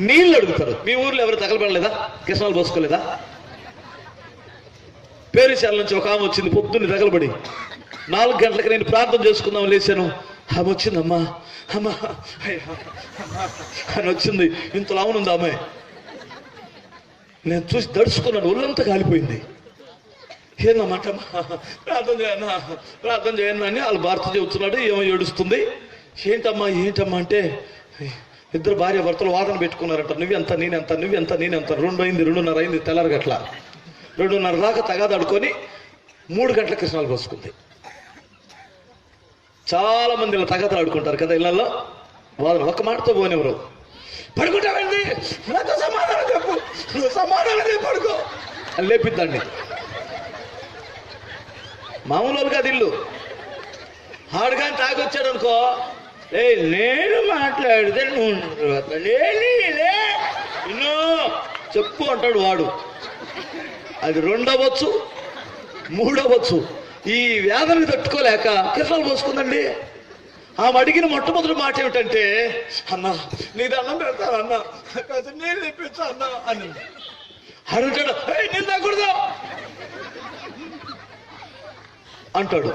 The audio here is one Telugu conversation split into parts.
నీళ్ళు అడుగుతారు. మీ ఊర్లో ఎవరు తగలబడలేదా? కిసనాలు పోసుకోలేదా? పేరుశాల నుంచి ఒక ఆమె వచ్చింది, పొద్దున్నే తగలబడి 4 గంటలకు నేను ప్రార్థన చేసుకుందాం లేచాను. ఆమె వచ్చిందమ్మా, అమ్మా అని వచ్చింది. ఇంతలో అవునుంది ఆమె. నేను చూసి దడుచుకున్నాను, ఒళ్ళంతా కాలిపోయింది. ఏందన్నమాట, ప్రార్థన చేయను అని వాళ్ళ భర్త చెబుతున్నాడు. ఏమో ఏడుస్తుంది. ఏంటమ్మా అంటే, ఇద్దరు భార్య భర్తలు వాదన పెట్టుకున్నారంట. నువ్వెంత నేనెంత, నువ్వెంత నేనెంత. 2:30 అయింది తెల్లారగట్ల. 2:30 దాకా తగాదాడుకొని 3 గంటల కృష్ణాలు పోసుకుంది. చాలా మంది ఇలా తగాదాలు ఆడుకుంటారు కదా ఇళ్లలో. వాదన ఒక్క మాటతో పోనివ్వరు. పడుకుంటామండి, నాతో సమాధానం చెప్పు, నువ్వు సమాధానం చెప్పు, పడుకో అని లేపిద్దండి. మామూలుగా అది ఇల్లు. ఆడుగాని తాగొచ్చాడు అనుకో, నేను మాట్లాడితే నువ్వు చెప్పు అంటాడు వాడు. అది 2 అవ్వచ్చు, 3 అవ్వచ్చు. ఈ వ్యాధులకు తట్టుకోలేక కిసనాలు పోసుకుందండి. ఆమె అడిగిన మొట్టమొదటి మాట ఏమిటంటే, అన్నా నీది అన్నం పెడతాను అన్నా, కాదు నీళ్ళు తెప్పించా అన్నా అని అడుగుతాడు. నేను తాగకూడదు అంటాడు.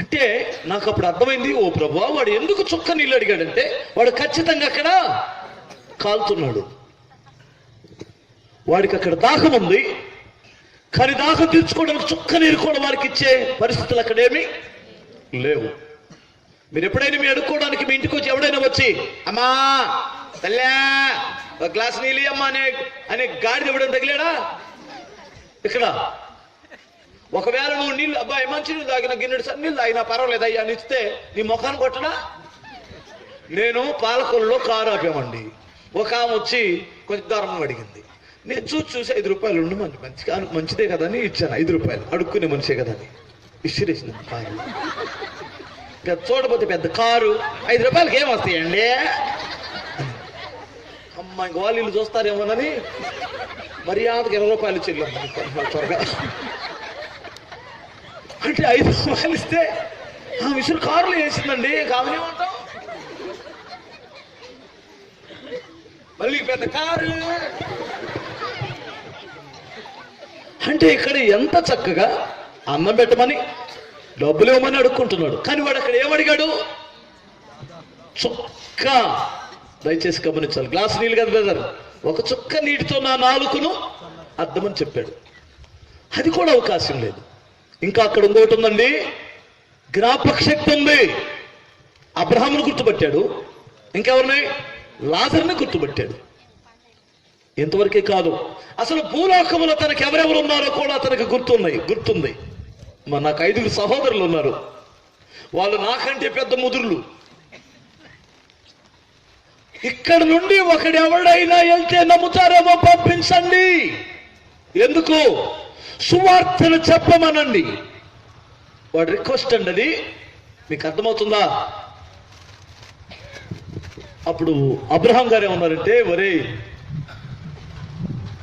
అంటే నాకు అప్పుడు అర్థమైంది, ఓ ప్రభువా, వాడు ఎందుకు చుక్క నీళ్ళు అడిగాడంటే వాడు ఖచ్చితంగా అక్కడ కాలుతున్నాడు. వాడికి అక్కడ దాహం ఉంది, కానీ దాహం తీర్చుకోవడానికి చుక్క నీరు కూడా వారికి ఇచ్చే పరిస్థితులు అక్కడేమీ లేవు. మీరు ఎప్పుడైనా మీ అడుక్కోవడానికి మీ ఇంటికి వచ్చి ఎవడైనా వచ్చి అమ్మా తల్లా ఒక గ్లాస్ నీళ్ళు అమ్మా అనే గాడిద ఎవడైనా తగిలాడా? ఇక్కడ ఒకవేళ నువ్వు నీళ్ళు, అబ్బాయి మంచి నీళ్ళు తాగిన, గిన్నెడు సన్నీళ్ళు తాగినా పర్వాలేదు అయ్యా అని ఇస్తే నీ ముఖాన్ని కొట్టడా? నేను పాలకొల్లో కారు ఆపామండి. ఒక ఆమె వచ్చి కొంచెం దారుణంగా అడిగింది. నేను చూసి 5 రూపాయలు ఉండి మంచిదే కదా అని ఇచ్చాను. 5 రూపాయలు అడుక్కునే మనిషే కదా అని ఇచ్చిరేసిన కారు. చూడబోతే పెద్ద కారు 5 రూపాయలకి ఏం వస్తాయండి? అమ్మాయి వాళ్ళు ఇల్లు చూస్తారేమోనని మర్యాదకు 20 రూపాయలు చెల్లి త్వరగా అంటే 5 రూపాయలు ఇస్తే ఆ విషయం కారులో వేసిందండి. కావనేమంటాం, మళ్ళీ పెద్ద కారు. అంటే ఇక్కడ ఎంత చక్కగా అన్నం పెట్టమని డబ్బులు ఇవ్వమని అడుక్కుంటున్నాడు. కానీ వాడు అక్కడ ఏమడిగాడు? చుక్క. దయచేసి గమనించాలి. గ్లాసు నీళ్ళు కదా బ్రదర్, ఒక చుక్క నీటితో నా నాలుకను అర్థమని చెప్పాడు. అది కూడా అవకాశం లేదు. ఇంకా అక్కడ ఇంకోటి ఉందండి, జ్ఞాపక శక్తి ఉంది. అబ్రహామును గుర్తుపట్టాడు, ఇంకెవరిని? లాజరుని గుర్తుపట్టాడు. ఎంతవరకే కాదు, అసలు భూలోకములో తనకు ఎవరెవరు ఉన్నారో కూడా అతనికి గుర్తుంది. నాకు 5 సహోదరులు ఉన్నారు. వాళ్ళు నాకంటే పెద్ద ముదురులు. ఇక్కడ నుండి ఒకడెవడైనా వెళ్తే నమ్ముతారేమో, పంపించండి. ఎందుకు? సువార్తను చెప్పమనండి. వాడి రిక్వెస్ట్ అండి అది. మీకు అర్థమవుతుందా? అప్పుడు అబ్రహాం గారు ఏమన్నారంటే, ఒరే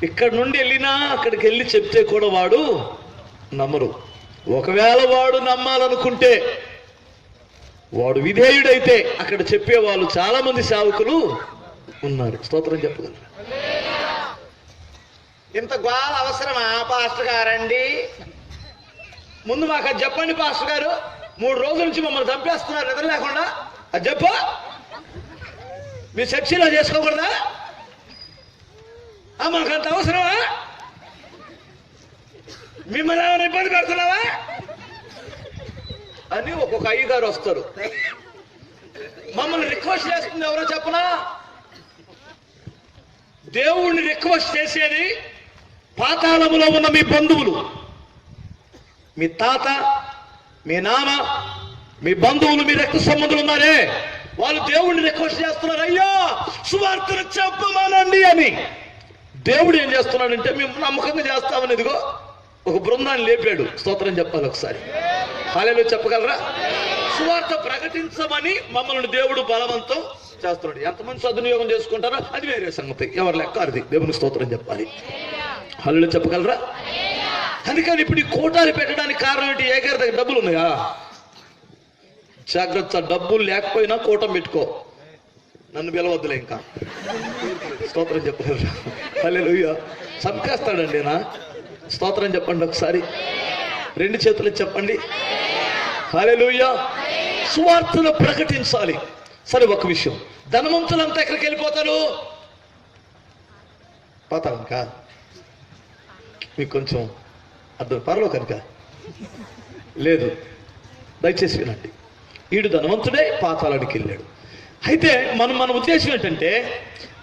ఇక్కడ నుండి వెళ్ళినా అక్కడికి వెళ్ళి చెప్తే కూడా వాడు నమ్మరు. ఒకవేళ వాడు నమ్మాలనుకుంటే, వాడు విధేయుడైతే అక్కడ చెప్పేవాళ్ళు చాలా మంది సేవకులు ఉన్నారు. స్తోత్రం చెప్పగలరు. ఇంత గోల అవసరమా పాస్టర్ గారండి? ముందు మాకు అది చెప్పండి పాస్టర్ గారు. 3 రోజుల నుంచి మమ్మల్ని చంపేస్తున్నారు నిద్ర లేకుండా. అది చెప్పు. మీ చర్చిలో చేసుకోకూడదా? మాకంత అవసరమా? మిమ్మల్ని ఏమైనా ఇబ్బంది పెడుతున్నావా అని ఒక్కొక్క అయ్యగారు వస్తారు. మమ్మల్ని రిక్వెస్ట్ చేస్తుంది ఎవరో చెప్పనా? దేవుణ్ణి రిక్వెస్ట్ చేసేది పాతాళములో ఉన్న మీ బంధువులు, మీ తాత, మీ నాన్న, మీ బంధువులు, మీ రక్త సంబంధులు ఉన్నారే, వాళ్ళు దేవుణ్ణి రిక్వెస్ట్ చేస్తున్నారు, అయ్యో సువార్తను చెప్పమానండి అని. దేవుడు ఏం చేస్తున్నాడంటే, మేము నమ్మకంగా చేస్తామని ఇదిగో ఒక బృందాన్ని లేపాడు. స్తోత్రం చెప్పాలి ఒకసారి. హల్లెలూయా చెప్పగలరా? సువార్త ప్రకటించమని మమ్మల్ని దేవుడు బలవంతం చేస్తున్నాడు. ఎంతమంది సద్వినియోగం చేసుకుంటారో అది వేరే సంగతి, ఎవరి లెక్క అది. దేవుని స్తోత్రం చెప్పాలి. హల్లెలూయా చెప్పగలరా? అందుకని ఇప్పుడు ఈ కోటాలు పెట్టడానికి కారణం ఏంటి? ఏ గారి దగ్గర డబ్బులు ఉన్నాయా? జాగ్రత్త, డబ్బులు లేకపోయినా కూటం పెట్టుకో. నన్ను పిలవద్దులే ఇంకా. స్తోత్రం చెప్పగలరు. హల్లెలూయా. చంపేస్తాడండి నా. స్తోత్రం చెప్పండి ఒకసారి, రెండు చేతులు చెప్పండి. హల్లెలూయా. సువార్తను ప్రకటించాలి. సరే, ఒక విషయం, ధనవంతులంతా ఎక్కడికి వెళ్ళిపోతారు? పాతాళంక. మీకు కొంచెం అర్థం, పరలోకానిక లేదు, దయచేసి వినండి. వీడు ధనవంతుడే పాతాళానికి వెళ్ళాడు. అయితే మన ఉద్దేశం ఏంటంటే,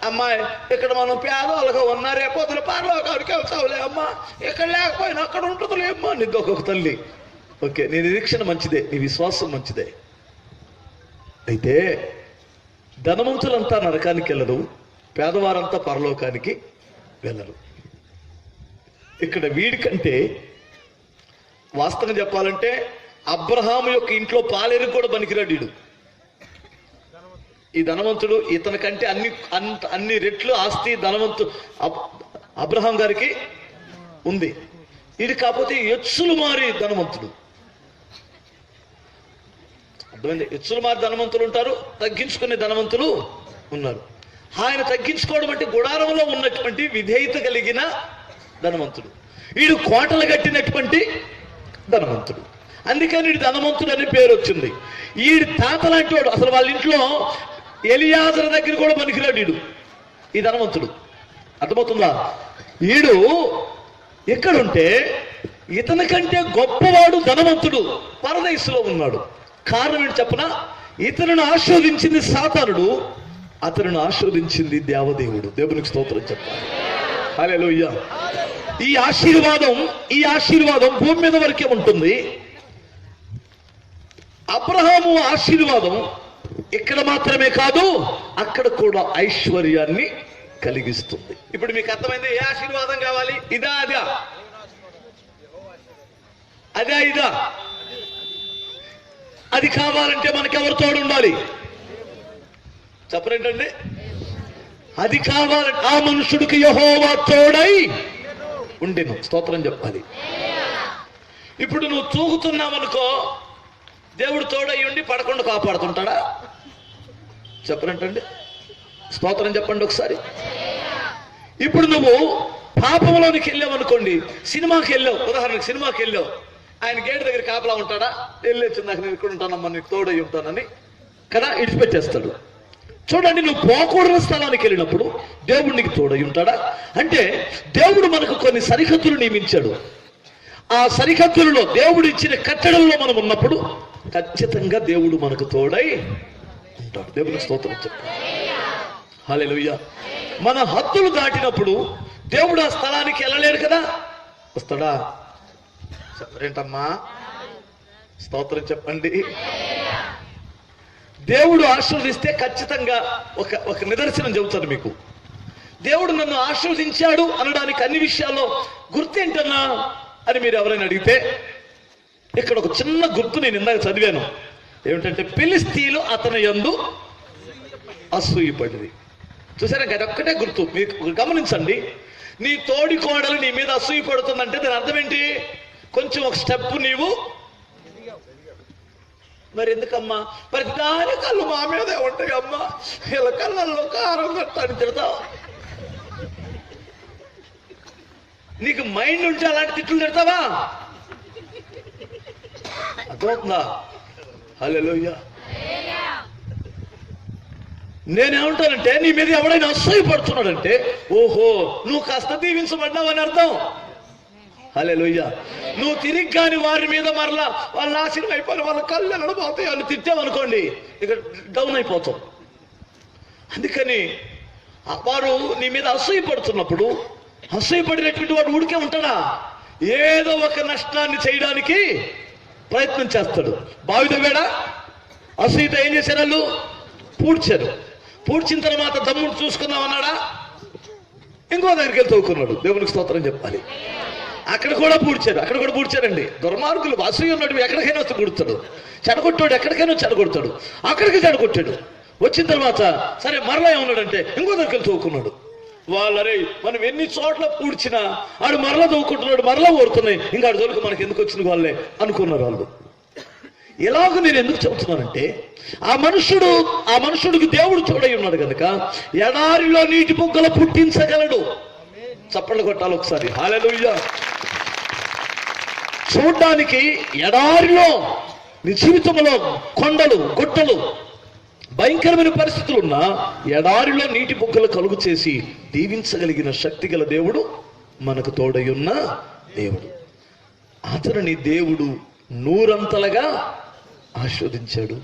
అమ్మాయి ఇక్కడ మనం పేదవాళ్ళగా ఉన్నా రేపొద్దున పరలోకానికి వెళ్తావులే అమ్మా, ఇక్కడ లేకపోయినా అక్కడ ఉంటుందిలే అమ్మా. నీకు ఒక్కొక్క తల్లి. ఓకే, నీ నిరీక్షణ మంచిదే, నీ విశ్వాసం మంచిదే. అయితే ధనవంతులంతా నరకానికి వెళ్ళరు, పేదవారంతా పరలోకానికి వెళ్ళరు. ఇక్కడ వీడికంటే వాస్తవం చెప్పాలంటే అబ్రహాము యొక్క ఇంట్లో పాలేరు కూడా పనికిరాడు వీడు. ఈ ధనవంతుడు ఇతనికంటే అన్ని రెట్లు ఆస్తి అబ్రహాం గారికి ఉంది. ఇది కాకపోతే ఎచ్చులు మారి ధనవంతుడు. అర్థమైంది? ఎచ్చులు మారి ధనవంతులు ఉంటారు, తగ్గించుకునే ధనవంతులు ఉన్నారు. ఆయన తగ్గించుకోవడం అంటే గుడారంలో ఉన్నటువంటి విధేయత కలిగిన ధనవంతుడు. వీడు కోటలు కట్టినటువంటి ధనవంతుడు. అందుకని వీడు ధనవంతుడు అనే పేరు వచ్చింది. వీడి తాత లాంటి వాడు. అసలు వాళ్ళ ఇంట్లో ఎలియాజరు దగ్గర కూడా పనికిరాడు వీడు, ఈ ధనవంతుడు. అర్థమవుతుందా? వీడు ఎక్కడుంటే ఇతని కంటే గొప్పవాడు ధనవంతుడు పరదేశంలో ఉన్నాడు. కారణం ఏంటి చెప్పనా? ఇతరును ఆశీర్వదించింది సాతానుడు, అతను ఆశీర్వదించింది దేవదేవుడు. దేవునికి స్తోత్రం చెప్పాలి. హల్లెలూయా. ఈ ఆశీర్వాదం భూమి మీద వరకే ఉంటుంది. అబ్రహాము ఆశీర్వాదం ఇక్కడ మాత్రమే కాదు, అక్కడ కూడా ఐశ్వర్యాన్ని కలిగిస్తుంది. ఇప్పుడు మీకు అర్థమైంది ఏ ఆశీర్వాదం కావాలి? ఇదా అదా? అదే ఇదా? అది కావాలంటే మనకి ఎవరు తోడు ఉండాలి? చెప్పరేంటండి? అది కావాలంటే ఆ మనుషుడికి యెహోవా తోడై ఉండెను. స్తోత్రం చెప్పాలి. ఇప్పుడు నువ్వు తూగుతున్నావనుకో, దేవుడు తోడై ఉండి పడకుండా కాపాడుతుంటాడా? చెప్పరేంటండి? స్తోత్రం చెప్పండి ఒకసారి. ఇప్పుడు నువ్వు పాపంలోనికి వెళ్ళావు, సినిమాకి వెళ్ళావు, ఉదాహరణకు సినిమాకి వెళ్ళావు, ఆయన గేట్ దగ్గర కాపలా ఉంటాడా? వెళ్ళొచ్చు, నాకు నేను ఇక్కడ ఉంటానమ్మా, నీకు తోడై ఉంటానని కదా ఇడిచిపెట్టేస్తాడు. చూడండి, నువ్వు పోకూడని స్థలానికి వెళ్ళినప్పుడు దేవుడు నీకు తోడై ఉంటాడా? అంటే దేవుడు మనకు కొన్ని సరిహద్దులు నియమించాడు. ఆ సరిహద్దులలో దేవుడు ఇచ్చిన కట్టడంలో మనం ఉన్నప్పుడు ఖచ్చితంగా దేవుడు మనకు తోడై ఉంటాడు. దేవునికి స్తోత్రం చెప్పాలి. హల్లెలూయా. మన హద్దులు దాటినప్పుడు దేవుడు ఆ స్థలానికి వెళ్ళలేడు కదా, వస్తాడా? చెప్పరేంటమ్మా? స్తోత్రం చెప్పండి. దేవుడు ఆశీర్వదిస్తే ఖచ్చితంగా ఒక నిదర్శనం చెబుతాను మీకు. దేవుడు నన్ను ఆశీర్వదించాడు అనడానికి అన్ని విషయాల్లో గుర్తేంటన్నా అని మీరు ఎవరైనా అడిగితే, ఇక్కడ ఒక చిన్న గుర్తు నేను ఇందాక చదివాను. ఏమిటంటే, ఫిలిష్తీయులు అతని యందు అసూయపడింది. చూసారా? అదొక్కటే గుర్తు. మీకు గమనించండి, నీ తోడి కోడలు నీ మీద అసూయపడుతుందంటే దాని అర్థం ఏంటి? కొంచెం ఒక స్టెప్ నీవు. మరి ఎందుకమ్మా ప్రతిదాని కళ్ళు మా మీదే ఉంటాయి అమ్మా, ఇలా కళ్ళల్లో కారం కట్టని తిడతావు? నీకు మైండ్ ఉంటే అలాంటి తిట్లు తిడతావా? అర్థమవుతుందా? హల్లెలూయా. నేనేమంటానంటే, నీ మీద ఎవడైనా అసూయపడుతున్నాడంటే ఓహో నువ్వు కాస్త దీవించబడ్డావని అర్థం. హల్లెలూయా. నువ్వు తిరిగి కాని వారి మీద మరలా వాళ్ళ నాశనం అయిపోయి వాళ్ళ కళ్ళు ఎల్లడిపోతాయి అని తిట్టావనుకోండి, ఇక డౌన్ అయిపోతాం. అందుకని వారు నీ మీద అసూయపడుతున్నప్పుడు, అసూయపడినటువంటి వాడు ఊరికే ఉంటాడా? ఏదో ఒక నష్టాన్ని చేయడానికి ప్రయత్నం చేస్తాడు. బావి తవ్వాడా? అసూయతో ఏం చేశారు వాళ్ళు? పూడ్చారు. పూడ్చిన తర్వాత దమ్ముడు చూసుకుందాం అన్నాడా? ఇంకో దగ్గరికి వెళ్ళి తవ్వుకున్నాడు. దేవునికి స్తోత్రం చెప్పాలి. అక్కడ కూడా పూడ్చారండి. దుర్మార్గులు అసూయ ఉన్నాడు, ఎక్కడికైనా వస్తే పూడుతాడు. చెడగొట్టాడు, ఎక్కడికైనా చెడగొడతాడు. అక్కడికి చెడగొట్టాడు. వచ్చిన తర్వాత సరే మరలా ఏమన్నాడంటే ఇంకో దగ్గరికి తవ్వుకున్నాడు. వాళ్ళరే మనం ఎన్ని చోట్ల పూడ్చినా ఆడు మరలా తవ్వుకుంటున్నాడు, మరలా ఓడుతున్నాయి, ఇంకా ఆడు దొరికి మనకి ఎందుకు వచ్చింది వాళ్ళే అనుకున్నారు వాళ్ళు. ఇలాగ నేను ఎందుకు చెబుతున్నానంటే ఆ మనుషుడికి దేవుడు తోడై ఉన్నాడు కనుక ఎడారిలో నీటి బుగ్గలు పుట్టించగలడు. చప్పట్లు కొట్టాలి ఒకసారి. హల్లెలూయా. చూడ్డానికి ఎడారిలో నీ జీవితంలో కొండలు గుట్టలు భయంకరమైన పరిస్థితులు ఉన్నా ఎడారిలో నీటి బుగ్గలు కలుగు చేసి దీవించగలిగిన శక్తి గల దేవుడు మనకు తోడై ఉన్న దేవుడు. అతనిని దేవుడు నూరంతలుగా ఆస్వాదించాడు,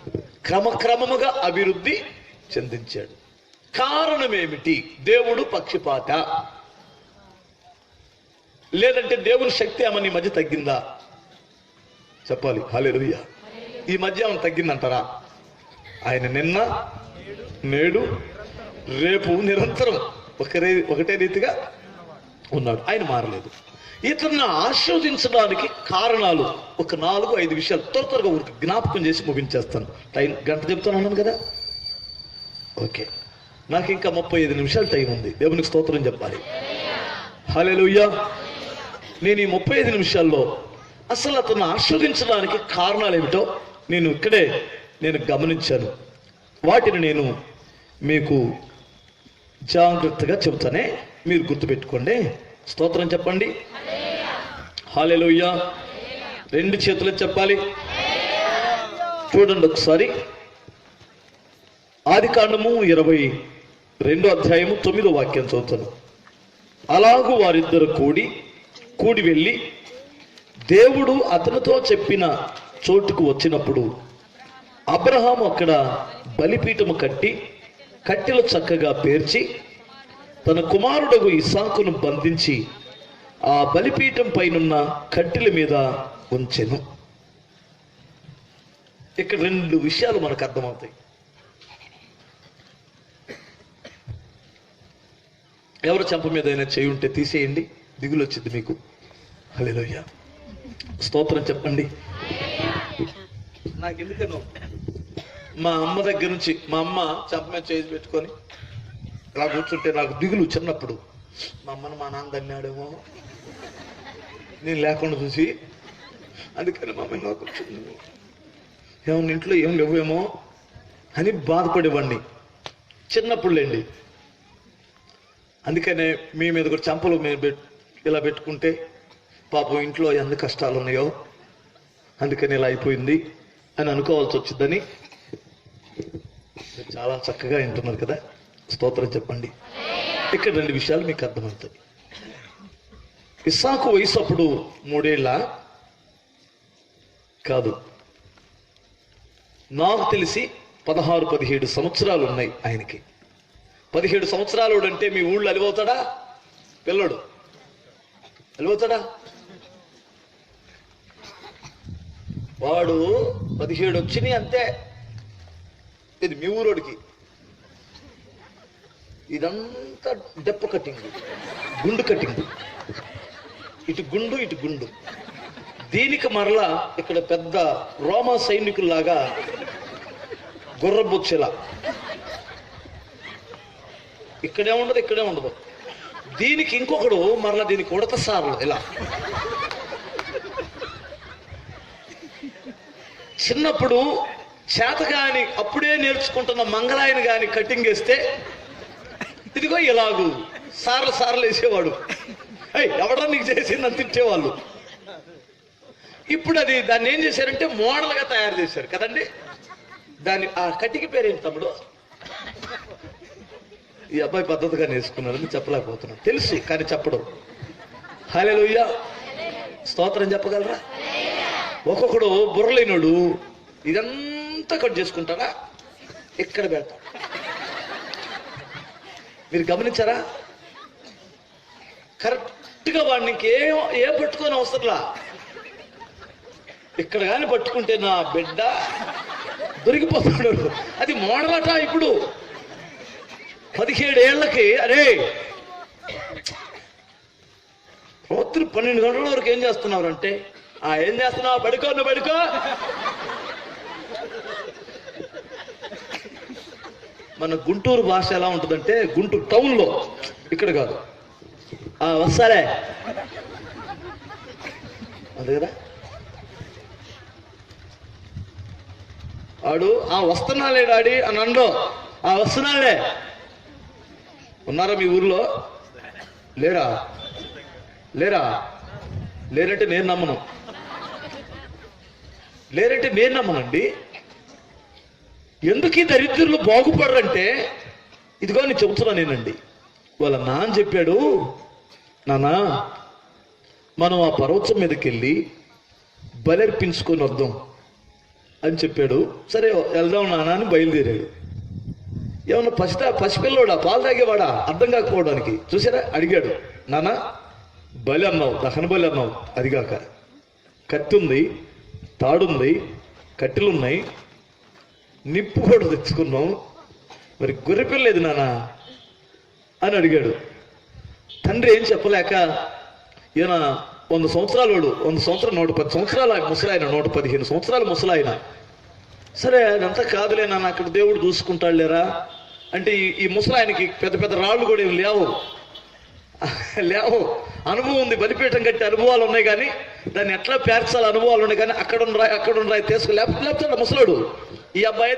క్రమక్రమముగా అభివృద్ధి చెందించాడు. కారణమేమిటి? దేవుడు పక్షపాత, లేదంటే దేవుని శక్తి ఏమని మధ్య తగ్గిందా? చెప్పాలి. హల్లెలూయా. ఈ మధ్య ఏమైనా తగ్గిందంటారా? ఆయన నిన్న నేడు రేపు నిరంతరం ఒకటే రీతిగా ఉన్నాడు. ఆయన మారలేదు. ఇతన్ని ఆస్వాదించడానికి కారణాలు ఒక 4-5 విషయాలు త్వరగా ఊరికి జ్ఞాపకం చేసి ముగించేస్తాను. టైం గంట చెప్తాను అన్నాను కదా. ఓకే, నాకు ఇంకా 35 నిమిషాలు టైం ఉంది. దేవునికి స్తోత్రం చెప్పాలి. హల్లెలూయా. నేను ఈ 35 నిమిషాల్లో అసలు అతను ఆస్వాదించడానికి కారణాలు ఏమిటో నేను గమనించాను. వాటిని నేను మీకు జాగ్రత్తగా చెబుతానే, మీరు గుర్తుపెట్టుకోండి. స్తోత్రం చెప్పండి. హల్లెలూయా. 2 చేతులు చెప్పాలి. చూడండి ఒకసారి. ఆదికాండము 22వ అధ్యాయము 9వ వాక్యం చదువుతాను. అలాగూ వారిద్దరు కూడి వెళ్ళి దేవుడు అతనితో చెప్పిన చోటుకు వచ్చినప్పుడు అబ్రహాము అక్కడ బలిపీఠము కట్టి కట్టెలు చక్కగా పేర్చి తన కుమారుడగు ఇస్సాకును బంధించి ఆ బలిపీఠం పైనున్న కట్టెల మీద ఉంచెను. ఇక్కడ 2 విషయాలు మనకు అర్థమవుతాయి. ఎవరు చెంప మీద అయినా చేయి ఉంటే తీసేయండి, దిగులు వచ్చింది మీకు. హల్లెలూయా. స్తోత్రం చెప్పండి. నాకు ఎందుకనో మా అమ్మ దగ్గర నుంచి, మా అమ్మ చెంప మీద చేసి పెట్టుకొని ఇలా కూర్చుంటే నాకు దిగులు. చిన్నప్పుడు మా అమ్మను మా నాన్న దన్నాడేమో నేను లేకుండా చూసి, అందుకని మా అమ్మ ఇలా కూర్చుంది, ఏమన్నా ఇంట్లో ఏం లేవేమో అని బాధపడేవాడిని చిన్నప్పుడు లేండి. అందుకనే మీ మీద కూడా చెంపలు ఇలా పెట్టుకుంటే పాపం ఇంట్లో ఎంత కష్టాలు ఉన్నాయో అందుకని ఇలా అయిపోయింది అని అనుకోవాల్సి వచ్చిందని. చాలా చక్కగా వింటున్నారు కదా. స్తోత్రం చెప్పండి. ఇక్కడ 2 విషయాలు మీకు అర్థమవుతాయి. ఇస్సాకు వయసు అప్పుడు 3 ఏళ్ళ కాదు, నాకు తెలిసి 16-17 సంవత్సరాలు ఉన్నాయి ఆయనకి. 17 సంవత్సరాలు అంటే మీ ఊళ్ళో అలివవుతాడా? పిల్లడు అలివవుతాడా? వాడు 17 వచ్చినాయి అంతే. ఇది మీ ఊరోడికి ఇదంతా దెప్ప కట్టింగ్, గుండు కట్టింగ్, ఇటు గుండు. దీనికి మరలా ఇక్కడ పెద్ద రోమా సైనికుల్లాగా గుర్రబొచ్చేలా ఇక్కడే ఉండదు. దీనికి ఇంకొకడు మరలా దీనికి ఉడత సార్లు ఇలా. చిన్నప్పుడు చేతగాని అప్పుడే నేర్చుకుంటున్న మంగళాయని గాని కటింగ్ వేస్తే ఇదిగో ఇలాగు సార్లు వేసేవాడు. ఎవడో నీకు చేసిందని తిట్టేవాళ్ళు. ఇప్పుడు దాన్ని ఏం చేశారంటే మోడల్గా తయారు చేశారు కదండి. ఆ కటికి పేరేంటి తమ్ముడు? ఈ అబ్బాయి పద్ధతిగా నేర్చుకున్నారని చెప్పలేకపోతున్నాడు, తెలుసు కానీ చెప్పడం. హల్లెలూయా. స్తోత్రం చెప్పగలరా? ఒక్కొక్కడు బుర్రలేనోడు ఇదంతా కట్ చేసుకుంటారా, ఇక్కడ పెడతాడు. మీరు గమనించారా? కరెక్ట్గా వాడిని ఏ పట్టుకొని అవసరంలా. ఇక్కడ కానీ పట్టుకుంటే నా బిడ్డ దొరికిపోతాడు. అది మోడలట. ఇప్పుడు 17 ఏళ్ళకి అరే రాత్రి 12 గంటల వరకు ఏం చేస్తున్నారు అంటే, ఏం చేస్తున్నావు? బడికో. మన గుంటూరు భాష ఎలా ఉంటుందంటే, గుంటూరు టౌన్లో, ఇక్కడ కాదు, వస్తారే అంతే కదా. వాడు వస్తున్నాలే డాడీ అని అండో వస్తున్నాలే. ఉన్నారా మీ ఊర్లో? లేరా? లేరా? లేరంటే నేను నమ్మను. లేరంటే నేను నమ్మనండి. ఎందుకు ఈ దరిద్రులు బాగుపడరంటే ఇదిగో నేను చెబుతున్నా నేనండి. వాళ్ళ నాన్న చెప్పాడు, నానా మనం ఆ పర్వతం మీదకి వెళ్ళి బలర్పించుకొని వద్దాం అని చెప్పాడు. సరే వెళ్దాం నాన్న అని బయలుదేరాడు. ఏమన్నా పసిపిల్లోడా, పాలు తాగేవాడా అర్థం కాకపోవడానికి చూసారా, అడిగాడు, నాన్న బలి అన్నావు, దహన బలి అన్నావు, అదిగాక కత్తి ఉంది, తాడుంది, కట్టెలున్నాయి, నిప్పు కూడా తెచ్చుకున్నాం, మరి గొర్రెపిల్లేదు నాన్న అని అడిగాడు. తండ్రి ఏం చెప్పలేక, ఈయన 100 సంవత్సరాలు వాడు, 100 సంవత్సరాలు 110 సంవత్సరాలు ముసలాయన, 115 సంవత్సరాలు ముసలాయన. సరే అదంతా కాదులే నాన్న, అక్కడ దేవుడు చూసుకుంటాడు లేరా అంటే ఈ ముసలాయనకి పెద్ద పెద్ద రాళ్ళు కూడా ఏమి లేవు. అనుభవం ఉంది, బలిపీఠం కట్టి అనుభవాలు ఉన్నాయి, కానీ దాన్ని ఎట్లా పేర్చాలి అనుభవాలు ఉన్నాయి, కానీ అక్కడ రాయి లేపుతాడు ముసలాడు. ఈ అబ్బాయి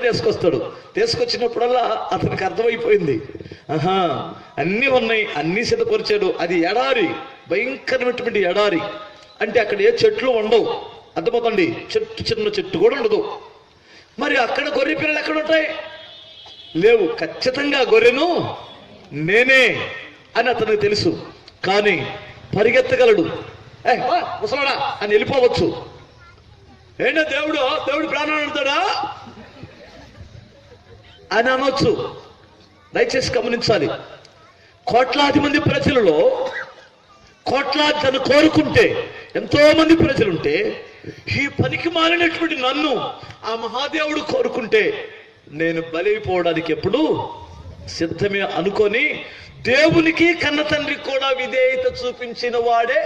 తీసుకొచ్చినప్పుడల్లా అతనికి అర్థమైపోయింది, అన్నీ ఉన్నాయి, అన్నీ సిద్ధపరిచాడు. అది ఎడారి, భయంకరమైనటువంటి ఎడారి. అంటే అక్కడ ఏ చెట్లు ఉండవు, అర్థమవుతుంది, చిన్న చెట్టు కూడా ఉండదు. మరి అక్కడ గొర్రె పిల్లలు ఎక్కడ ఉంటాయి? లేవు. ఖచ్చితంగా గొర్రెను నేనే అని అతనికి తెలుసు, కానీ పరిగెత్తగలడు. ముసలాడా అని వెళ్ళిపోవచ్చు. ఏంటో దేవుడు ప్రాణాలు పెడతాడా అని అనొచ్చు. దయచేసి గమనించాలి, కోట్లాది మంది ప్రజలలో కోట్లాది తను కోరుకుంటే ఎంతో మంది ప్రజలుంటే, ఈ పనికి మారినటువంటి నన్ను ఆ మహాదేవుడు కోరుకుంటే నేను బలైపోవడానికి ఎప్పుడు సిద్ధమే అనుకొని దేవునికి కన్న తండ్రికి కూడా విధేయత చూపించిన వాడే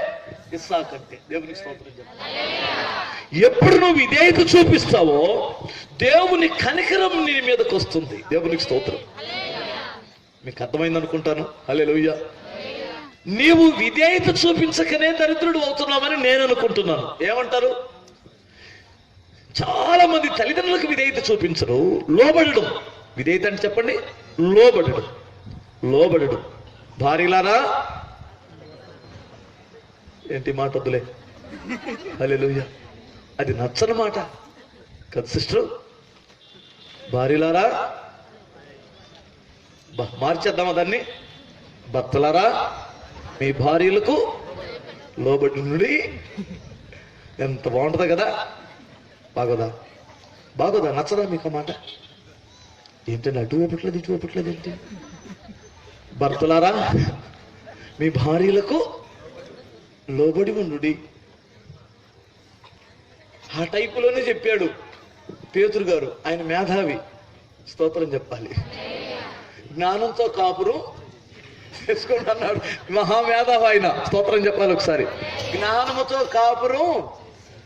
ఇస్సాకు అంటే. దేవునికి స్తోత్రం చెప్పాలి. ఎప్పుడు నువ్వు విధేయత చూపిస్తావో దేవుని కనికరం నీ మీదకి వస్తుంది. దేవునికి స్తోత్రం. మీకు అర్థమైంది అనుకుంటాను. హల్లెలూయా. నీవు విధేయత చూపించకనే దరిద్రుడు అవుతున్నామని నేను అనుకుంటున్నాను. ఏమంటారు? చాలా మంది తల్లిదండ్రులకు విధేయత చూపించరు, లోబడడం. విధేయత అంటే చెప్పండి, లోబడడు. భార్యలారా, ఏంటి మాట వద్దులే, హల్లెలూయా, అది నచ్చని మాట కదా సిస్టర్. భార్యలారా, మార్చేద్దామా దాన్ని, భర్తలారా మీ భార్యలకు లోబడి. ఎంత బాగుంటుంది కదా. బాగోదా? నచ్చదా మీకు ఆ మాట? ఏంటంటే అటు వైపట్లేదు ఏంటి? భర్తలారా మీ భార్యలకు లోబడి ఉండు. ఆ టైపులోనే చెప్పాడు పేతురు గారు. ఆయన మేధావి, స్తోత్రం చెప్పాలి. జ్ఞానంతో కాపురం చేసుకోండి అన్నాడు. మహామేధావి ఆయన, స్తోత్రం చెప్పాలి ఒకసారి. జ్ఞానముతో కాపురం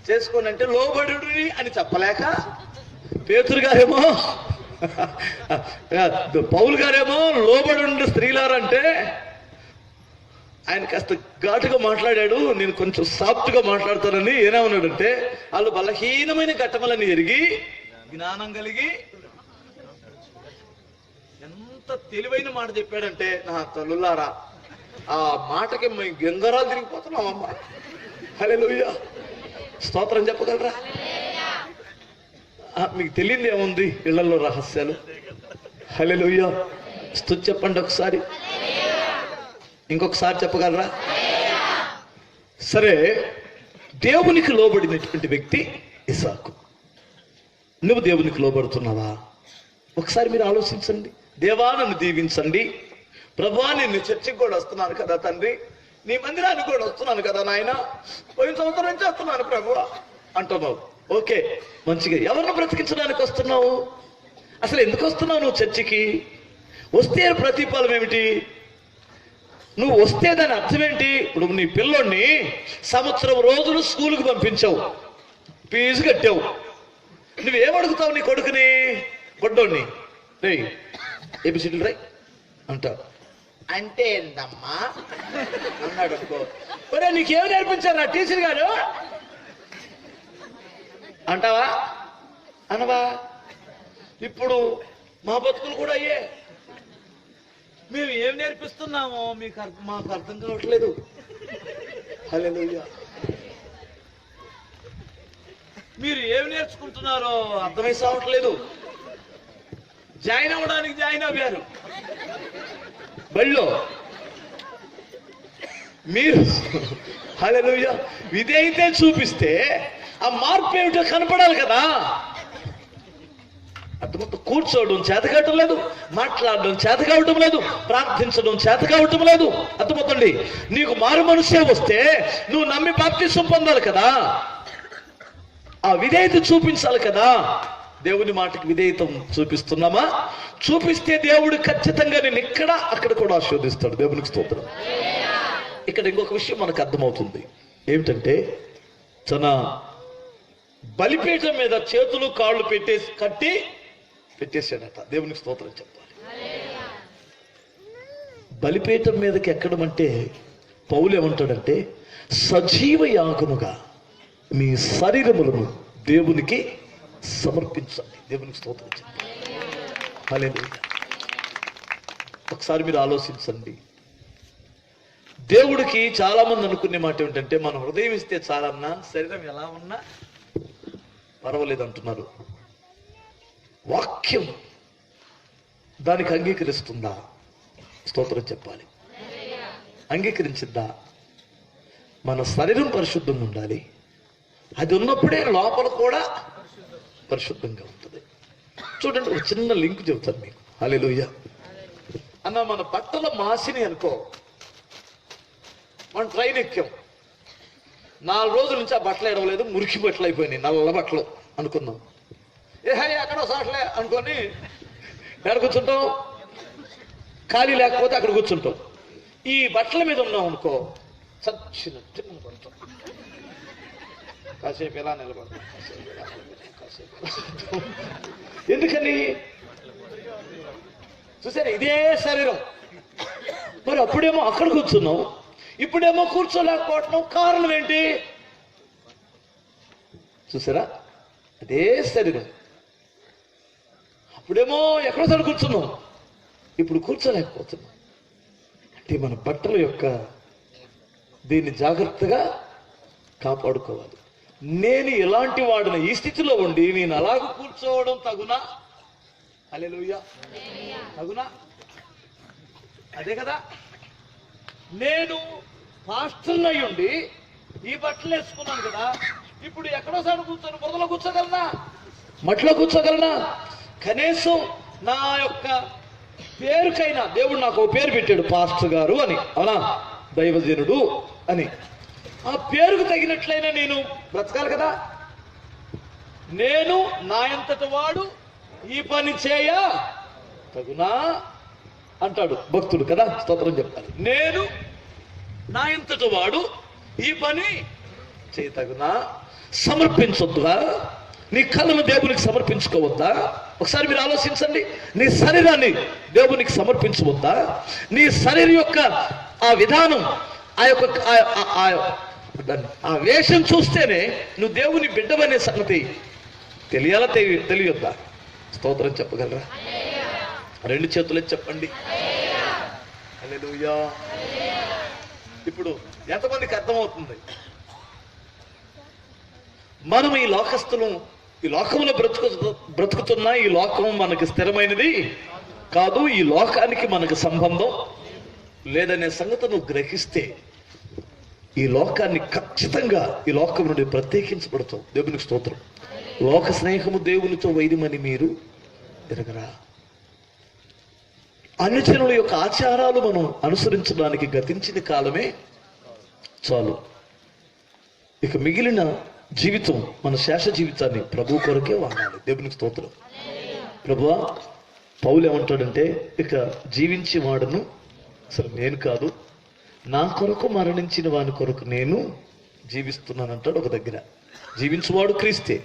చేసుకోండి అంటే లోబడు అని చెప్పలేక, పేతురు గారేమో పౌలు గారేమో లోబడు స్త్రీలారంటే ఆయన కాస్త ఘాటుగా మాట్లాడాడు. నేను కొంచెం సాఫ్ట్గా మాట్లాడతానని ఏమన్నాడంటే, వాళ్ళు బలహీనమైన ఘట్టములని ఎరిగి జ్ఞానం కలిగి. ఎంత తెలివైన మాట చెప్పాడంటే, నా తల్లులారా ఆ మాటకి మేము గంగరాలు తిరిగిపోతున్నామమ్మా. హల్లెలూయా, స్తోత్రం చెప్పగలరా? మీకు తెలియదు ఏముంది ఇళ్లలో రహస్యాలు. హల్లెలూయా, స్తుతి చెప్పండి ఒకసారి, ఇంకొకసారి చెప్పగలరా? సరే, దేవునికి లోబడినటువంటి వ్యక్తి ఇస్సాకు. నువ్వు దేవునికి లోబడుతున్నావా? ఒకసారి మీరు ఆలోచించండి. దేవా నన్ను దీవించండి, ప్రభువా నేను చర్చికి కూడా వస్తున్నాను కదా తండ్రి, నీ మందిరానికి కూడా వస్తున్నాను కదా నాయన, పోయిన సంవత్సరం నుంచి వస్తున్నాను ప్రభువా అంటున్నావు. ఓకే, మంచిగా. ఎవరిని బ్రతికించడానికి వస్తున్నావు? అసలు ఎందుకు వస్తున్నావు నువ్వు చర్చికి? వస్తే ప్రతిఫలం ఏమిటి? నువ్వు వస్తే దాని అర్థం ఏంటి? ఇప్పుడు నీ పిల్లోడిని సంవత్సరం రోజులు స్కూల్కి పంపించావు, ఫీజు కట్టావు, నువ్వేమడుగుతావు నీ కొడుకుని, గొడ్డోడిని? రే ఏబిసిడీలు రై అంటావు. అంటే ఏందమ్మా అన్నాడు అనుకో. ఒరే నీకేం నేర్పించారు నా టీచర్ గారు అంటావా? అనవా? ఇప్పుడు మా బతుకులు కూడా అయ్యే. మేము ఏం నేర్పిస్తున్నామో మాకు అర్థం కావట్లేదు. హల్లెలూయా. మీరు ఏం నేర్చుకుంటున్నారో అర్థమై సావట్లేదు. జాయిన్ అవ్వడానికి జాయిన్ అవ్వారు బళ్ళో. మీరు హల్లెలూయా విధేయతే చూపిస్తే ఆ మార్పు ఏమిటో కనపడాలి కదా. అర్థమంతా కూర్చోవడం చేత కావటం లేదు, మాట్లాడడం చేత కావటం లేదు, ప్రార్థించడం చేత కావటం లేదు. అర్థమవుతుంది. నీకు మారు మనసే వస్తే నువ్వు నమ్మి బాప్తిసం పొందాలి కదా, ఆ విధేయత చూపించాలి కదా. దేవుని మాటకి విధేయతం చూపిస్తున్నామా? చూపిస్తే దేవుడు ఖచ్చితంగా నేను ఇక్కడ అక్కడ కూడా ఆశీర్వదిస్తాడు. దేవునికి స్తోత్రం. ఇక్కడ ఇంకొక విషయం మనకు అర్థమవుతుంది. ఏమిటంటే తన బలిపీఠం మీద చేతులు కాళ్ళు పెట్టేశాడట. దేవునికి స్తోత్రం చెప్పాలి. బలిపీఠం మీదకి ఎక్కడం అంటే పౌలు ఏమంటాడంటే సజీవ యాగముగా మీ శరీరములను దేవునికి సమర్పించండి. దేవునికి స్తోత్రం చెప్పాలి. హల్లెలూయా. ఒకసారి మీరు ఆలోచించండి. దేవుడికి చాలా మంది అనుకునే మాట ఏమిటంటే మన హృదయం ఇస్తే చాలన్నా శరీరం ఎలా ఉన్నా పర్వాలేదు అంటున్నారు. వాక్యం దానికి అంగీకరిస్తుందా? స్తోత్రం చెప్పాలి. అంగీకరించిందా? మన శరీరం పరిశుద్ధంగా ఉండాలి. అది ఉన్నప్పుడే లోపల కూడా పరిశుద్ధంగా ఉంటుంది. చూడండి, ఒక చిన్న లింక్ చెబుతాను మీకు. హల్లెలూయా. అన్న మన బట్టల మాసిని అనుకో, మనం ట్రైన్ ఎక్కాం, 4 రోజుల నుంచి ఆ బట్టలు ఎడవలేదు, మురికి బట్టలు అయిపోయినాయి, నల్ల బట్టలు అనుకున్నాం. ఎక్కడో సాట్లే అనుకొని ఎక్కడ కూర్చుంటాం? ఖాళీ లేకపోతే అక్కడ కూర్చుంటాం. ఈ బట్టల మీద ఉన్నాం అనుకో, చచ్చినట్టు నిలబడతాం. కాసేపు ఎలా నిలబడతాం, ఎందుకని? చూసారా, ఇదే శరీరం. మరి అప్పుడేమో అక్కడ కూర్చున్నాం, ఇప్పుడేమో కూర్చోలేకపోవటం. కారణం ఏంటి? చూసారా, అదే శరీరం. అప్పుడేమో ఎక్కడో సరి కూర్చున్నాం, ఇప్పుడు కూర్చోలేకపోతున్నాం. అంటే మన బట్టల యొక్క దీన్ని జాగ్రత్తగా కాపాడుకోవాలి. నేను ఎలాంటి వాడిన ఈ స్థితిలో ఉండి నేను అలాగ కూర్చోవడం తగునా? హల్లెలూయా. తగునా? అదే కదా. నేను పాస్టర్ని అయి ఉండి ఈ బట్టలు వేసుకున్నాను కదా, ఇప్పుడు ఎక్కడోసారి కూర్చొని బురదలో కూర్చోగలనా? మట్లో కూర్చోగలనా? కనీసం నా యొక్క పేరుకైనా దేవుడు నాకు ఒక పేరు పెట్టాడు, పాస్టర్ గారు అని, అవునా, దైవజనుడు అని. ఆ పేరుకు తగినట్లయినా నేను బ్రతకాలి కదా. నేను నా అంతటి వాడు ఈ పని చేయ తగునా అంటాడు భక్తుడు కదా. స్తోత్రం చెప్పాలి. నేను నా ఇంతటి వాడు ఈ పని చేయతగునా? సమర్పించొద్దుగా? నీ కళ్ళను దేవునికి సమర్పించుకోవద్దా? ఒకసారి మీరు ఆలోచించండి. నీ శరీరాన్ని దేవునికి సమర్పించవద్దా? నీ శరీరం యొక్క ఆ విధానం, ఆ యొక్క ఆ వేషం చూస్తేనే నువ్వు దేవుని బిడ్డవనే సంగతి తెలియాలా తెలియొద్దా? స్తోత్రం చెప్పగలరా? 2 చేతులే చెప్పండి. హల్లెలూయా. ఇప్పుడు ఎంతమందికి అర్థమవుతుంది? మనం ఈ లోకస్తులు, ఈ లోకంలో బ్రతుకుతున్నా ఈ లోకం మనకి స్థిరమైనది కాదు, ఈ లోకానికి మనకు సంబంధం లేదనే సంగతి నువ్వు గ్రహిస్తే ఈ లోకాన్ని ఖచ్చితంగా ఈ లోకం నుండి ప్రత్యేకించబడతావు. దేవునికి స్తోత్రం. లోక స్నేహము దేవునితో వైద్యమని మీరు ఎరగరా? అన్యజనుల యొక్క ఆచారాలు మనం అనుసరించడానికి గతించిన కాలమే చాలు. ఇక మిగిలిన జీవితం, మన శేష జీవితాన్ని ప్రభు కొరకే వాడాలి. దేవునికి స్తోత్రం. ప్రభువా, పౌలు ఏమంటాడంటే, ఇక జీవించి వాడును అసలు నేను కాదు, నా కొరకు మరణించిన వాని కొరకు నేను జీవిస్తున్నానంటాడు ఒక దగ్గర. జీవించువాడు క్రీస్తే.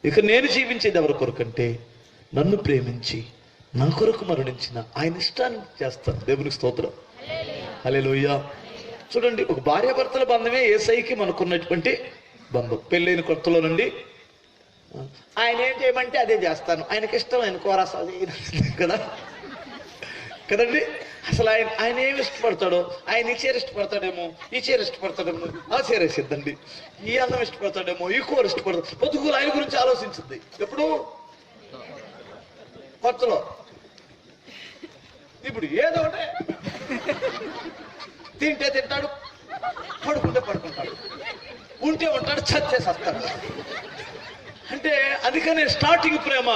ఇక నేను జీవించేది ఎవరి కొరకు అంటే, నన్ను ప్రేమించి నా కొరకు మరణించిన ఆయన ఇష్టాన్ని చేస్తాను. దేవునికి స్తోత్రం. హల్లెలూయా. చూడండి, ఒక భార్యాభర్తల బంధమే యేసయ్యకి మనకున్నటువంటి బంధం. పెళ్ళైన కొత్తలో నుండి ఆయన ఏం చేయమంటే అదే చేస్తాను, ఆయనకి ఇష్టం, ఆయన కోరాసాలి కదా కదండి. అసలు ఆయన ఏమి ఇష్టపడతాడో, ఆయన ఈ చీర ఇష్టపడతాడేమో, ఈ చీర ఇష్టపడతాడేమో, ఆ చీర వేసిద్దండి. ఈ అన్నం ఇష్టపడతాడేమో, ఈ కూర ఇష్టపడతాడు. పొద్దుగూరు ఆయన గురించి ఆలోచించుద్ది. ఎప్పుడు కొత్తలో. ఇప్పుడు ఏదో ఒకటే, తింటే తింటాడు, పడుకుంటే పడుకుంటాడు, ఉంటే ఉంటాడు, చచ్చేసి వస్తాడు. అంటే అందుకనే స్టార్టింగ్ ప్రేమ,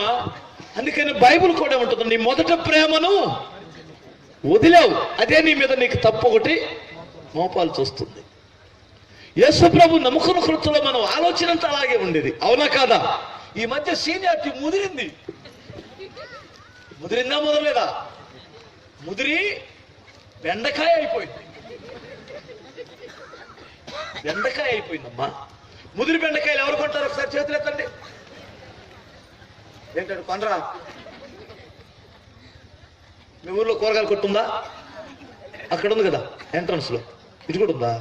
అందుకని బైబిల్ కూడా ఉంటుంది, నీ మొదట ప్రేమను వదిలేవు, అదే నీ మీద నీకు తప్పు ఒకటి మోపాల్సి వస్తుంది. యేసు ప్రభు నమ్ముకున్న కృతుల్లో మనం ఆలోచన అంతా అలాగే ఉండేది, అవునా కాదా? ఈ మధ్య సీనియారిటీ ముదిరింది. ముదిరిందా ముదరలేదా? ముదిరి బెండకాయ అయిపోయింది. బెండకాయ అయిపోయిందమ్మా. ముదిరి బెండకాయలు ఎవరు కొంటారు? ఒకసారి చేతులు ఎత్తండి. ఏంటాడు కొనరా? మీ ఊర్లో కూరగాయలు కొట్టుందా? అక్కడ ఉంది కదా ఎంట్రన్స్ లో, ఇది కూడా ఉందా?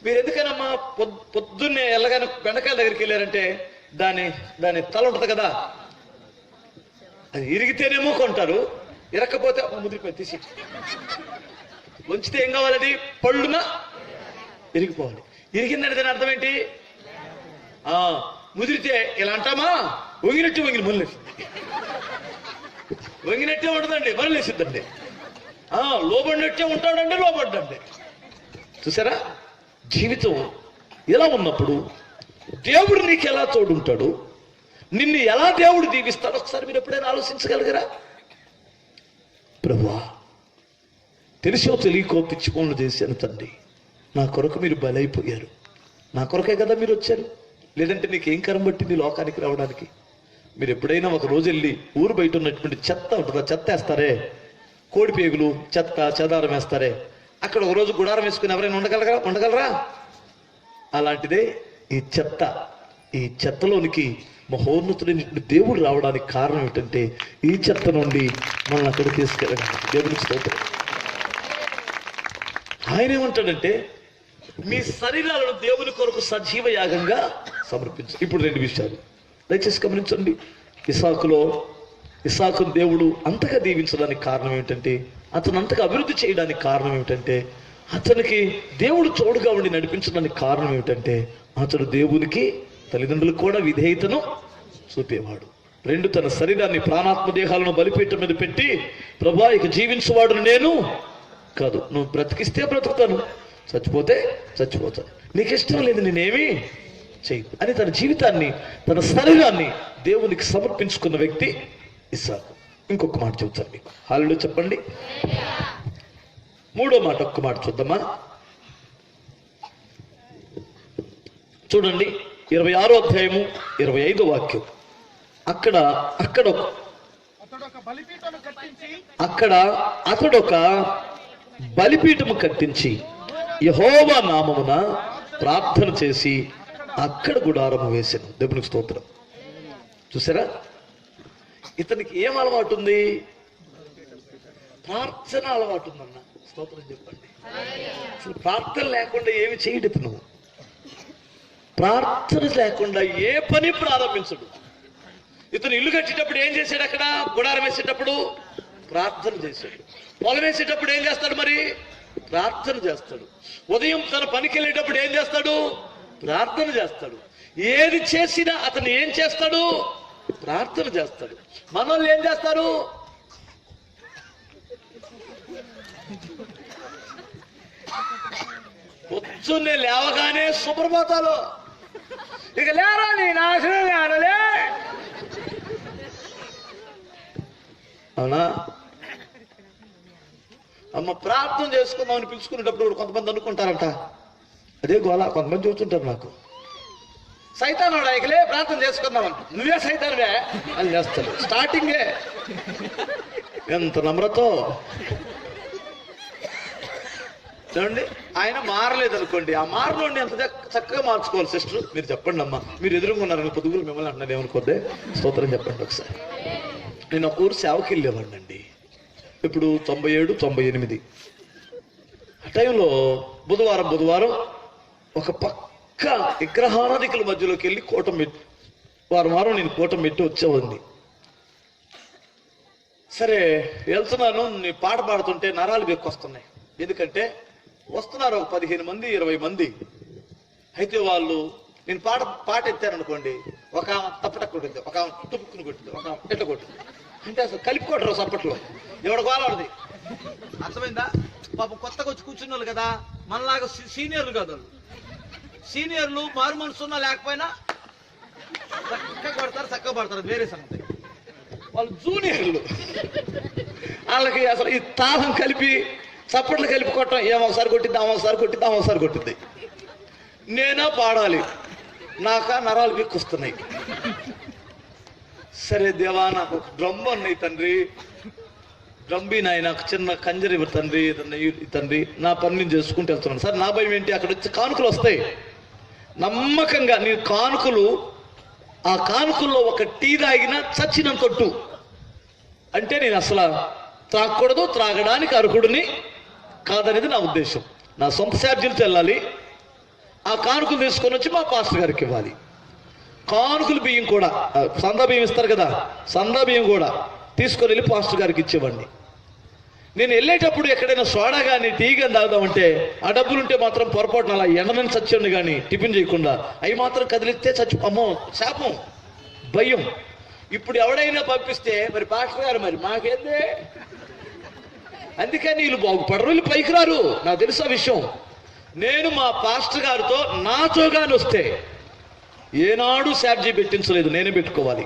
మీరు ఎందుకనమ్మా పొద్దున్నే ఎల్లగానే బెండకాయల దగ్గరికి వెళ్ళారంటే దాని తల ఉంటుంది కదా, అది ఇరిగితేనేమో కొంటారు, ఇరక్కపోతే ముదిరిపోయి తీసి ఉంచితే ఏం కావాలి? అది పళ్ళున ఇరిగిపోవాలి. ఇరిగిందంటే దాని అర్థం ఏంటి? ముదిరితే ఇలా అంటామా, వంగినట్టు వంగిన మొదలేసిద్ది, వంగినట్టే ఉంటుందండి, మొదలేసిద్దండి. లోబడినట్టే ఉంటాడండి, లోబడ్డండి. చూసారా? జీవితం ఇలా ఉన్నప్పుడు దేవుడు నీకు ఎలా తోడుంటాడు, నిన్ను ఎలా దేవుడు దీవిస్తాడు, ఒకసారి మీరు ఎప్పుడైనా ఆలోచించగలిగరా? ప్రభువా, తెలిసో తెలియకో పిచ్చి పనులు చేశాను తండ్రి, నా కొరకు మీరు బలైపోయారు, నా కొరకే కదా మీరు వచ్చారు, లేదంటే నీకు ఏం కరం పట్టింది లోకానికి రావడానికి? మీరు ఎప్పుడైనా ఒక రోజు వెళ్ళి ఊరు బయట ఉన్నటువంటి చెత్త ఉంటుందా, చెత్త వేస్తారే, కోడి పేగులు చెత్త చెదారం వేస్తారే, అక్కడ ఒక రోజు గుడారం వేసుకుని ఎవరైనా ఉండగలరా? అలాంటిదే ఈ చెత్త. ఈ చెత్తలోనికి మహోన్నతుడైన దేవుడు రావడానికి కారణం ఏమిటంటే ఈ చెత్త నుండి మనల్ని అక్కడ తీసుకెళ్ళడానికి. దేవునికి స్తోత్రం. ఆయన ఏమంటాడంటే మీ శరీరాలను దేవుని కొరకు సజీవ యాగంగా సమర్పించు. ఇప్పుడు రెండు విషయాలు దయచేసి గమనించండి. ఇస్సాకును దేవుడు అంతగా దీవించడానికి కారణం ఏమిటంటే, అతను అంతగా అభివృద్ధి చేయడానికి కారణం ఏమిటంటే, అతనికి దేవుడు తోడుగా ఉండి నడిపించడానికి కారణం ఏమిటంటే, అతడు దేవునికి తల్లిదండ్రులకు కూడా విధేయతను చూపేవాడు. రెండు, తన శరీరాన్ని ప్రాణాత్మ దేహాలను బలిపీఠం మీద పెట్టి, ప్రభువా ఇక జీవించేవాడును నేను కాదు, నువ్వు బ్రతికిస్తే బ్రతుకుతాను, చచ్చిపోతే చచ్చిపోతాను, నీకు ఇష్టం లేదు నేనేమి చేయదు అని తన జీవితాన్ని, తన శరీరాన్ని దేవునికి సమర్పించుకున్న వ్యక్తి ఇస్సాకు. ఇంకొక మాట చెబుతాను మీకు, హల్లెలూయా చెప్పండి. మూడో మాట, ఒక్క మాట చూద్దామా? చూడండి 26వ అధ్యాయము 25వ వాక్యం. అక్కడ అతడొక బలిపీఠము కట్టించి యెహోవా నామమున ప్రార్థన చేసి అక్కడ గుడారము వేసాను. దేవునికి స్తోత్రం. చూసారా? ఇతనికి ఏం అలవాటు ఉంది? ప్రార్థన అలవాటు ఉందన్న. స్తోత్రం చెప్పండి. అసలు ప్రార్థన లేకుండా ఏమి చేయడు ఇతను. ప్రార్థన లేకుండా ఏ పని ప్రారంభించడు. ఇతను ఇల్లు కట్టేటప్పుడు ఏం చేశాడు? అక్కడ గుడారం వేసేటప్పుడు ప్రార్థన చేశాడు. పొలం వేసేటప్పుడు ఏం చేస్తాడు? మరి ప్రార్థన చేస్తాడు. ఉదయం తన పనికి వెళ్ళేటప్పుడు ఏం చేస్తాడు? ప్రార్థన చేస్తాడు. ఏది చేసినా అతను ఏం చేస్తాడు? ప్రార్థన చేస్తాడు. మనోళ్ళు ఏం చేస్తారు? పొద్దున్నే లేవగానే సుప్రభాతాలు, ఇక లేరా నీ నాశనం ఆడలే, అవునా? అమ్మ ప్రార్థన చేసుకుందామని పిలుచుకునేటప్పుడు కొంతమంది అనుకుంటారంట, అదే గోళ. కొంతమంది చూస్తుంటారు, నాకు సైతానుడు ఆయకలే ప్రార్థన చేసుకుందామని, నువ్వే సైతానువే అని చేస్తాడు. స్టార్టింగే ఎంత నమ్రతో చూడండి. ఆయన మారలేదు అనుకోండి, ఆ మారలోండి ఎంత చక్కగా మార్చుకోవాలి. సిస్టర్ మీరు చెప్పండి అమ్మా, మీరు ఎదురుకున్నారని పొద్దుగులు మిమ్మల్ని అంటున్నారు, ఏమనుకోద్దే? స్తోత్రం చెప్పండి ఒకసారి. నేను ఒక ఊరు సేవకి వెళ్ళేవాడిని అండి, ఇప్పుడు 97, 98. ఆ టైంలో బుధవారం ఒక ఇంకా విగ్రహారాధికుల మధ్యలోకి వెళ్ళి కూటం పెట్టి వారం నేను కూటం పెట్టి వచ్చేవాడిని. సరే వెళ్తున్నాను, నీ పాట పాడుతుంటే నరాలు బెక్కొస్తున్నాయి. ఎందుకంటే వస్తున్నారు ఒక 15 మంది 20 మంది. అయితే వాళ్ళు నేను పాట ఎత్తారనుకోండి, ఒక తప్పట కొట్టింది, ఒక తుప్పుకుని కొట్టింది, ఒక ఎట్ట కొట్టింది. అంటే అసలు కలిపి కొట్టరు సప్పట్లో, ఎవడ గోలాడది. అర్థమైందా? పాపం కొత్తగా వచ్చి కూర్చున్న వాళ్ళు కదా, మనలాగా సీనియర్లు కాదు వాళ్ళు. సీనియర్లు మారు మనసున్నా లేకపోయినా చక్కగా పడతారు, వేరే సంగతి. వాళ్ళు జూనియర్లు, వాళ్ళకి అసలు ఈ తాళం కలిపి చప్పట్లు కలిపి కొట్టడం, ఏమొకసారి కొట్టిద్ది, ఒకసారి కొట్టిద్ది. నేనా పాడాలి, నాకా నరాలు బిక్కొస్తున్నాయి. సరే దేవా, నాకు ఒక డ్రమ్ అన్నయ్య తండ్రి, డ్రమ్బీ నాయన, చిన్న కంజరి ఇవ్వరు తండ్రి, నా పని నేను చేసుకుంటూ వెళ్తున్నాను. సార్ నా భయం ఏంటి, అక్కడ వచ్చి కానుకలు వస్తాయి. నమ్మకంగా నీ కానుకలు, ఆ కానుకల్లో ఒక టీ తాగినా చచ్చినంత కొట్టు అంటే నేను అసలు త్రాగకూడదు, త్రాగడానికి అర్హుడిని కాదనేది నా ఉద్దేశం. నా సొంత ఛార్జీలతో వెళ్ళాలి, ఆ కానుకలు తీసుకొని వచ్చి మా పాస్టర్ గారికి ఇవ్వాలి. కానుకలు బియ్యం కూడా, సందా బియ్యం ఇస్తారు కదా, సందా బియ్యం కూడా తీసుకొని వెళ్ళి పాస్టర్ గారికి ఇచ్చేవాడిని. నేను వెళ్ళేటప్పుడు ఎక్కడైనా సోడా కానీ టీ కానీ తాగుదామంటే ఆ డబ్బులుంటే మాత్రం పొరపాటున అలా ఎండనని చచ్చాను కానీ టిఫిన్ చేయకుండా అవి మాత్రం కదిలిస్తే అమ్మో శాపం, భయం. ఇప్పుడు ఎవడైనా పంపిస్తే మరి పాస్టర్ గారు మరి మాకేందే, అందుకని వీళ్ళు బాగుపడరు, వీళ్ళు పైకి రారు. నాకు తెలుసు ఆ విషయం. నేను మా పాస్టర్ గారితో నాతో కానీ వస్తే ఏనాడు ఛార్జీ పెట్టించలేదు, నేనే పెట్టుకోవాలి.